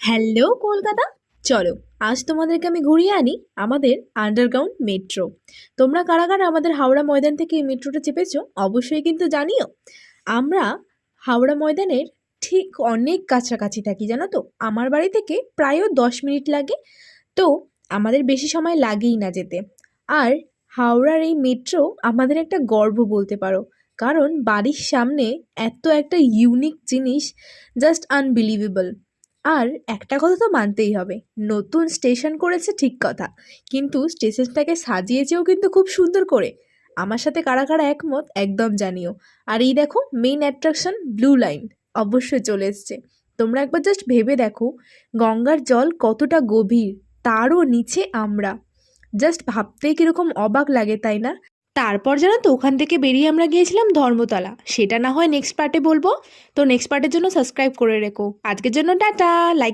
Hello Kolkata. চলো, আজ তোমাদেরকে আমি ঘুরিয়ে আনি আমাদের আন্ডারগ্রাউন্ড মেট্রো। তোমরা কারা কারা আমাদের হাওড়া ময়দান থেকে এই মেট্রোটা চেপেছো অবশ্যই কিন্তু জানিও। আমরা হাওড়া ময়দানের ঠিক অনেক কাছাকাছি থাকি, জানো তো। আমার বাড়ি থেকে প্রায় 10 মিনিট লাগে। তো আমাদের বেশি সময় লাগেই না যেতে। আর হাওড়ার এই মেট্রো আমাদের একটা গর্ব বলতে পারো, কারণ বাড়ির সামনে এত একটা ইউনিক জিনিস, জাস্ট আনবিলিভেবল। আর একটা কথা তো মানতেই হবে, নতুন স্টেশন করেছে ঠিক কথা, কিন্তু স্টেশনটাকে সাজিয়েছেও কিন্তু খুব সুন্দর করে। আমার সাথে কারা কারা একমত একদম জানিও। আর এই দেখো, মেইন অ্যাট্রাকশন ব্লু লাইন অবশ্যই চলে এসছে। তোমরা একবার জাস্ট ভেবে দেখো, গঙ্গার জল কতটা গভীর, তারও নিচে আমরা। জাস্ট ভাবতেই কিরকম অবাক লাগে, তাই না? তারপর জানো তো, ওখান থেকে বেরিয়ে আমরা গিয়েছিলাম ধর্মতলা। সেটা না হয় নেক্সট পার্টে বলবো। তো নেক্সট পার্টের জন্য সাবস্ক্রাইব করে রেখো। আজকের জন্য টাটা। লাইক